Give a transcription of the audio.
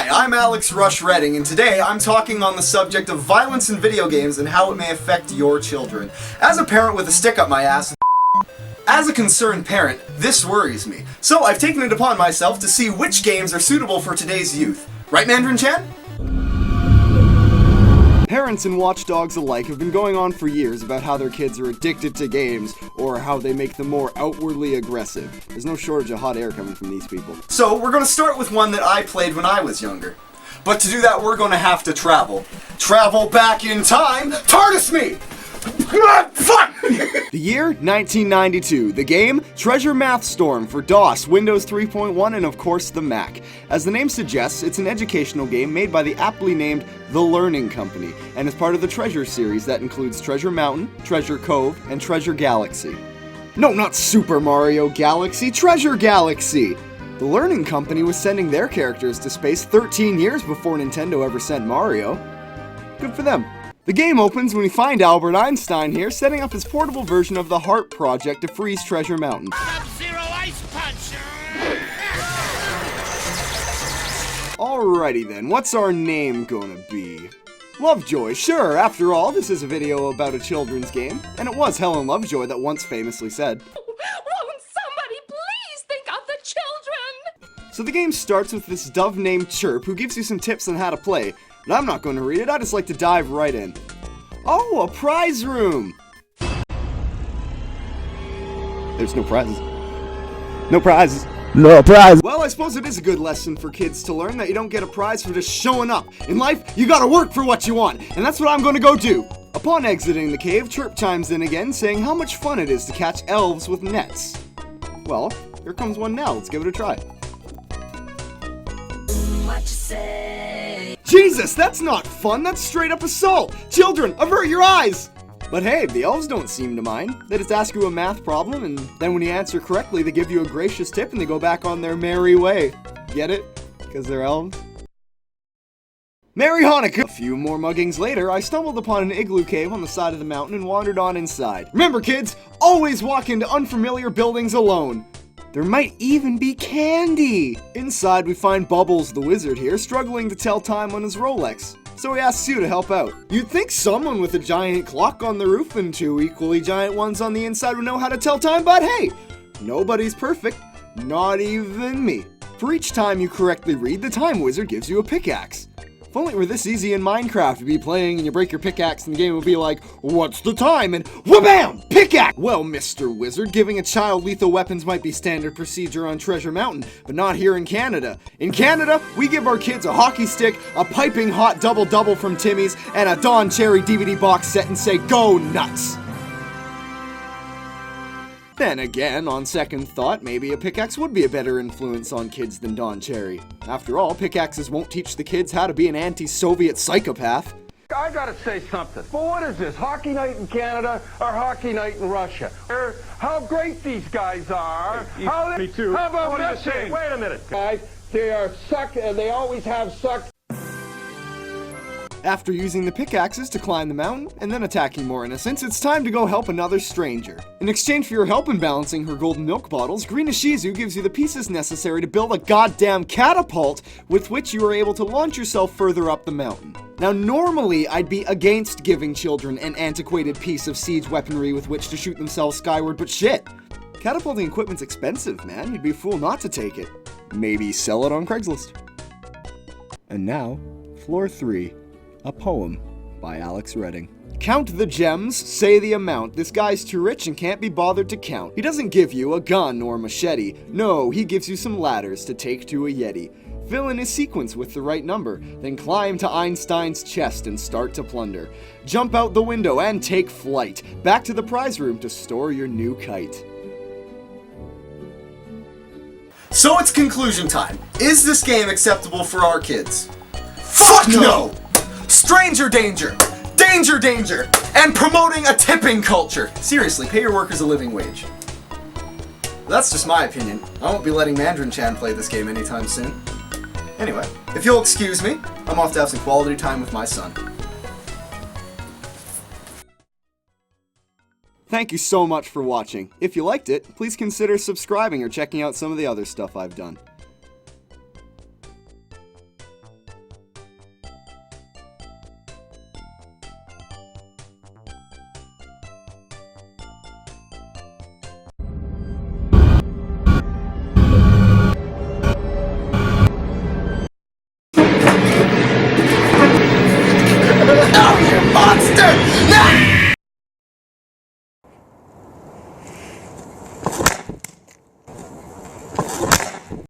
Hi, I'm Alex Rush Redding, and today I'm talking on the subject of violence in video games and how it may affect your children. As a parent with a stick up my ass, as a concerned parent, this worries me. So I've taken it upon myself to see which games are suitable for today's youth. Right, Mandarin-chan? Parents and watchdogs alike have been going on for years about how their kids are addicted to games, or how they make them more outwardly aggressive. There's no shortage of hot air coming from these people. So we're gonna start with one that I played when I was younger. But to do that, we're gonna have to travel. Travel back in time! TARDIS me! Fuck! The year, 1992. The game, Treasure Math Storm for DOS, Windows 3.1, and of course the Mac. As the name suggests, it's an educational game made by the aptly named The Learning Company, and is part of the Treasure series that includes Treasure Mountain, Treasure Cove, and Treasure Galaxy. No, not Super Mario Galaxy, Treasure Galaxy! The Learning Company was sending their characters to space 13 years before Nintendo ever sent Mario. Good for them. The game opens when we find Albert Einstein here setting up his portable version of the HART project to freeze Treasure Mountain. Sub-Zero Ice Punch! Alrighty then, what's our name gonna be? Lovejoy, sure, after all, this is a video about a children's game, and it was Helen Lovejoy that once famously said, "Won't somebody please think of the children?" So the game starts with this dove named Chirp who gives you some tips on how to play. And I'm not going to read it, I just like to dive right in. Oh, a prize room! There's no prizes. No prizes. No prize. Well, I suppose it is a good lesson for kids to learn that you don't get a prize for just showing up. In life, you gotta work for what you want, and that's what I'm gonna go do. Upon exiting the cave, Chirp chimes in again, saying how much fun it is to catch elves with nets. Well, here comes one now, let's give it a try. What you say? Jesus, that's not fun, that's straight up assault! Children, avert your eyes! But hey, the elves don't seem to mind. They just ask you a math problem, and then when you answer correctly, they give you a gracious tip and they go back on their merry way. Get it? Because they're elves? Merry Hanukkah! A few more muggings later, I stumbled upon an igloo cave on the side of the mountain and wandered on inside. Remember kids, always walk into unfamiliar buildings alone. There might even be candy! Inside, we find Bubbles the wizard here, struggling to tell time on his Rolex. So he asks you to help out. You'd think someone with a giant clock on the roof and two equally giant ones on the inside would know how to tell time, but hey! Nobody's perfect. Not even me. For each time you correctly read, the time wizard gives you a pickaxe. If only it were this easy in Minecraft, you'd be playing and you break your pickaxe and the game would be like, what's the time? And wha-bam! Pickaxe! Well, Mr. Wizard, giving a child lethal weapons might be standard procedure on Treasure Mountain, but not here in Canada. In Canada, we give our kids a hockey stick, a piping hot double-double from Timmy's, and a Don Cherry DVD box set and say, go nuts! Then again, on second thought, maybe a pickaxe would be a better influence on kids than Don Cherry. After all, pickaxes won't teach the kids how to be an anti-Soviet psychopath. I gotta say something. Well, what is this, hockey night in Canada or hockey night in Russia? How great these guys are. Me too. How about What are you this? saying? Wait a minute, guys. They are suck, and they always have sucked. After using the pickaxes to climb the mountain, and then attacking more innocents, it's time to go help another stranger. In exchange for your help in balancing her golden milk bottles, Green Ishizu gives you the pieces necessary to build a goddamn catapult with which you are able to launch yourself further up the mountain. Now normally, I'd be against giving children an antiquated piece of siege weaponry with which to shoot themselves skyward, but shit. Catapulting equipment's expensive, man. You'd be a fool not to take it. Maybe sell it on Craigslist. And now, Floor 3. A poem by Alex Redding. Count the gems, say the amount. This guy's too rich and can't be bothered to count. He doesn't give you a gun or machete. No, he gives you some ladders to take to a Yeti. Fill in his sequence with the right number, then climb to Einstein's chest and start to plunder. Jump out the window and take flight. Back to the prize room to store your new kite. So it's conclusion time. Is this game acceptable for our kids? Fuck no! Stranger danger! Danger danger! And promoting a tipping culture! Seriously, pay your workers a living wage. That's just my opinion. I won't be letting Mandarin-chan play this game anytime soon. Anyway, if you'll excuse me, I'm off to have some quality time with my son. Thank you so much for watching. If you liked it, please consider subscribing or checking out some of the other stuff I've done.